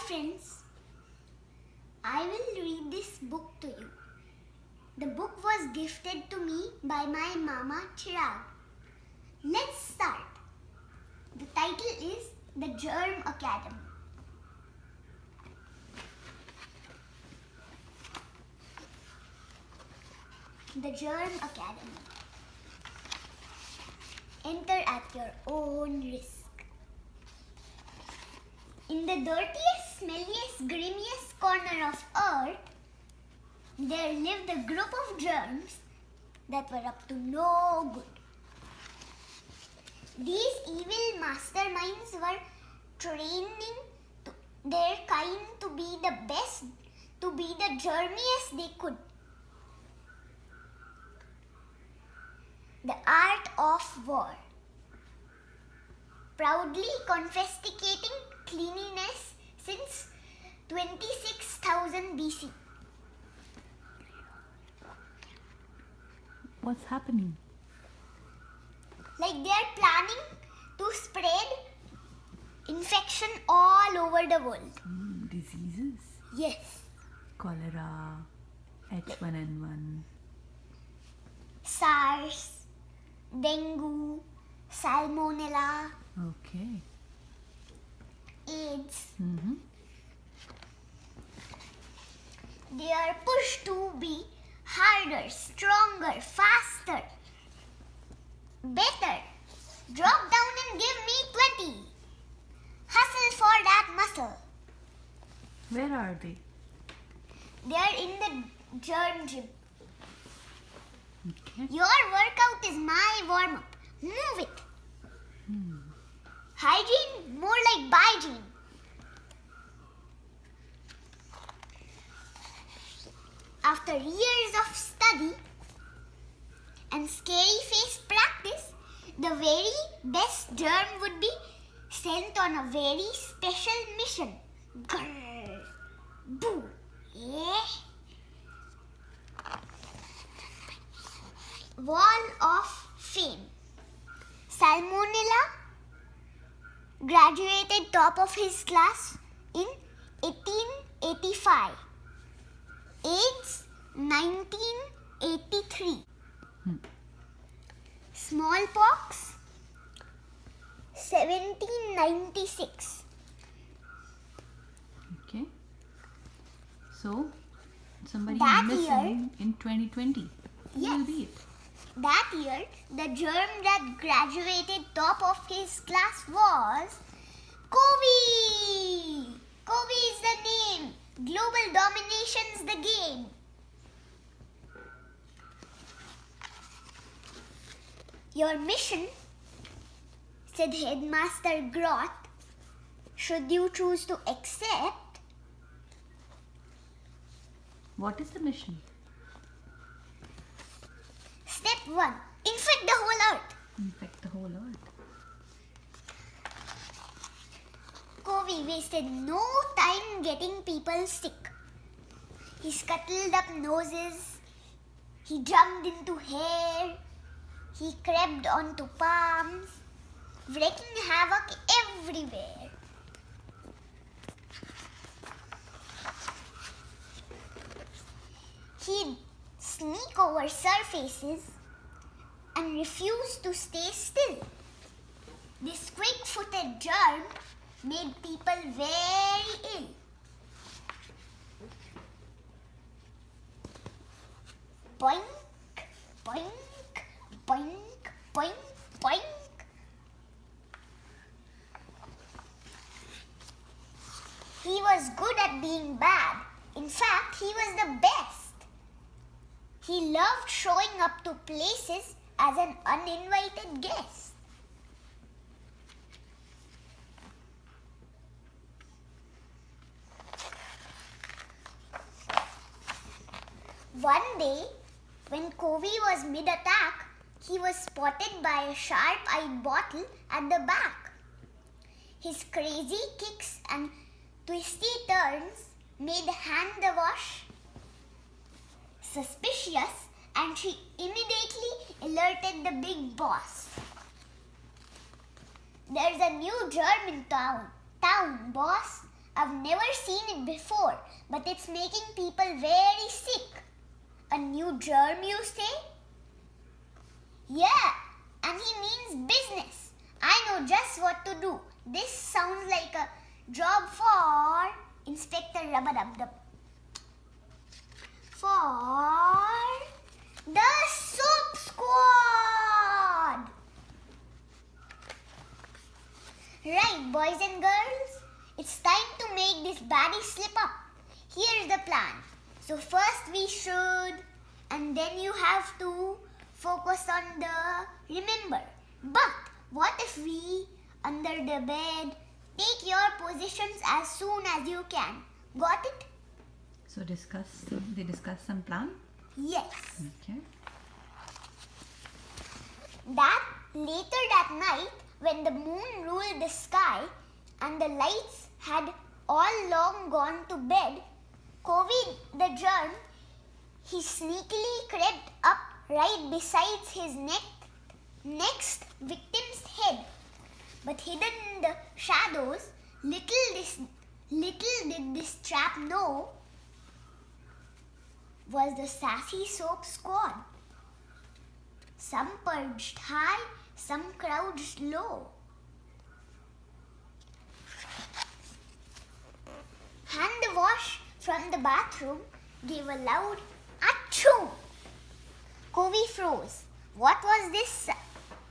friends, I will read this book to you. The book was gifted to me by my Mama Chirag. Let's start. The title is The Germ Academy. The Germ Academy. Enter at your own risk. In the dirtiest, smelliest, grimiest corner of earth, there lived a group of germs that were up to no good. These evil masterminds were training their kind to be the best, to be the germiest they could. The art of war. Proudly confiscating cleanliness since 26,000 BC. What's happening? Like they are planning to spread infection all over the world. Diseases? Yes. Cholera, H1N1. SARS, dengue, salmonella, Okay. AIDS. They are pushed to be harder, stronger, faster, better. Drop down and give me 20. Hustle for that muscle. Where are they? They are in the germ gym. Okay. Your workout is my warm-up. Move it. Hygiene, more like hygiene. After years of study and scary face practice, the very best germ would be sent on a very special mission. Grrr. Boo. Yeah. Wall of Fame. Salmonella graduated top of his class in 1885. AIDS 1983. Smallpox 1796. Okay. So, somebody That missing in 2020. Who Yes. will be it? That year, the germ that graduated top of his class was COVID. COVID is the name. Global domination's the game. Your mission, said Headmaster Groth, should you choose to accept. What is the mission? Step 1. Infect the whole earth. Infect the whole earth. Covey wasted no time getting people sick. He scuttled up noses, he jumped into hair, he crept onto palms, wreaking havoc everywhere. He'd sneak over surfaces and refuse to stay still. This quick-footed germ made people very ill. Boink, boink, boink, boink, boink. He was good at being bad. In fact, he was the best. He loved showing up to places as an uninvited guest. One day, when Covey was mid-attack, he was spotted by a sharp-eyed bottle at the back. His crazy kicks and twisty turns made hand the wash suspicious, and she immediately alerted the big boss. There's a new germ in town, boss. I've never seen it before, but it's making people very sick. A new germ, you say? Yeah, and he means business. I know just what to do. This sounds like a job for Inspector Rub-a-Dub-Dub. For the Soap Squad! Right, boys and girls, it's time to make this baddie slip up. Here's the plan. So first we should, and then you have to focus on the remember. But what if we, under the bed, take your positions as soon as you can? Got it? So they discuss some plan? Yes. Okay. Later that night, when the moon ruled the sky and the lights had all long gone to bed, Covey the germ, he sneakily crept up right beside his next victim's head. But hidden in the shadows, little did this chap know, was the Sassy Soap Squad. Some perched high, some crouched low. Hand wash from the bathroom gave a loud achoo. Covey froze. What was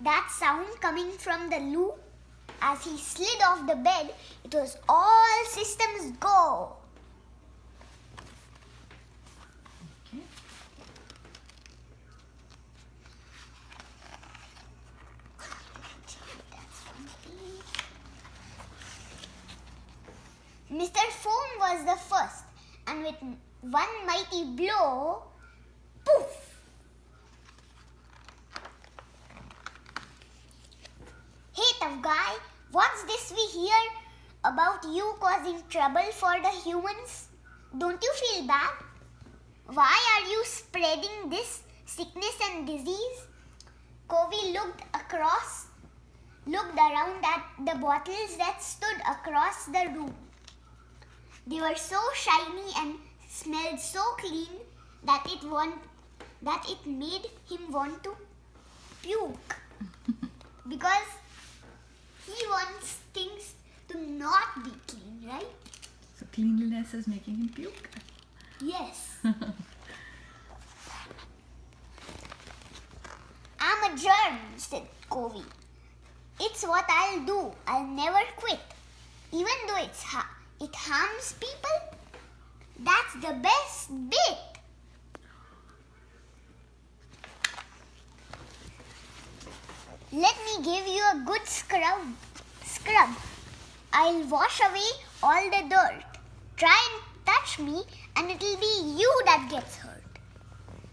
that sound coming from the loo? As he slid off the bed, it was all systems go. Okay. Mr. Foam was the first, and with one mighty blow, poof! Hey, tough guy, what's this we hear about you causing trouble for the humans? Don't you feel bad? Why are you spreading this sickness and disease? Covey looked around at the bottles that stood across the room. They were so shiny and smelled so clean that it made him want to puke. Because he wants things to not be clean, right? So cleanliness is making him puke? Yes. I'm a germ, said Covey. It's what I'll do. I'll never quit. Even though it harms people, that's the best bit. Let me give you a good scrub. I'll wash away all the dirt. Try and touch me and it'll be you that gets hurt.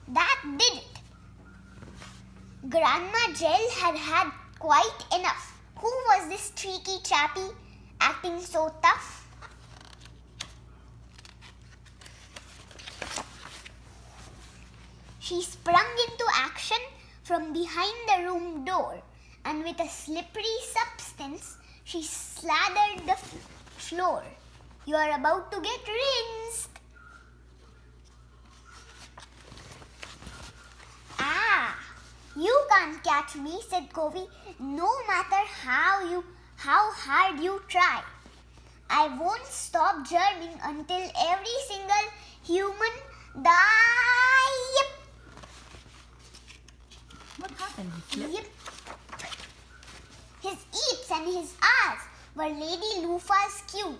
That did it. Grandma Gel had quite enough. Who was this tricky chappy acting so tough? She sprung into action from behind the room door, and with a slippery substance, she slathered the floor. You are about to get rinsed. Ah, you can't catch me, said Covey, no matter how hard you try. I won't stop germing until every single human dies. Yep. What happened? He slipped? Yep. His eeps and his ahs were Lady Loofah's cue.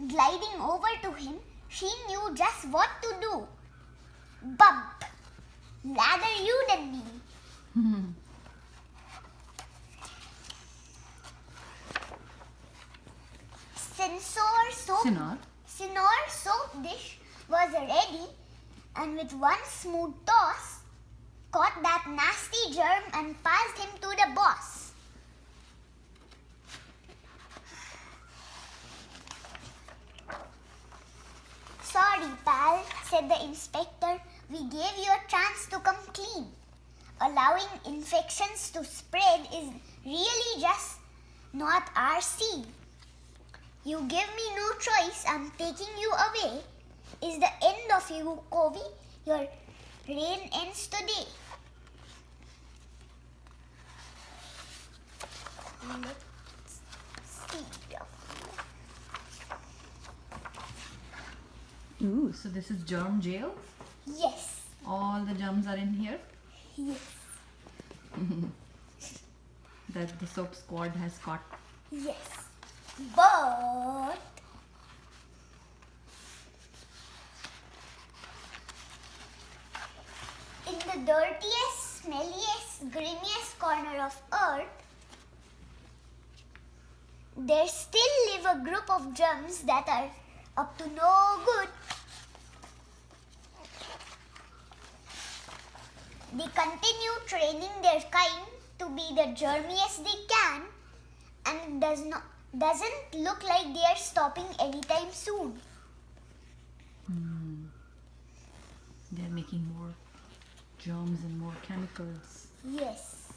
Gliding over to him, she knew just what to do. Bump! Lather you than me. Sinor soap dish was ready, and with one smooth toss, caught that nasty germ and passed him to the boss. Sorry, pal, said the inspector. We gave you a chance to come clean. Allowing infections to spread is really just not our scene. you give me no choice, I'm taking you away, is the end of you, Covey. Your reign ends today. Let's see. Ooh, so this is germ jail. Yes. All the germs are in here Yes. that the soap squad has caught. Yes. But in the dirtiest, smelliest, grimiest corner of Earth, there still live a group of germs that are up to no good. They continue training their kind to be the germiest they can, and doesn't look like they are stopping anytime soon. They're making more germs and more chemicals. Yes.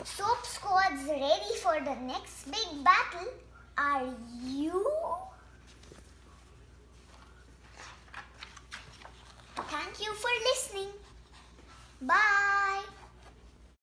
Soap Squad's ready for the next big battle. Are you? Thank you for listening. Bye.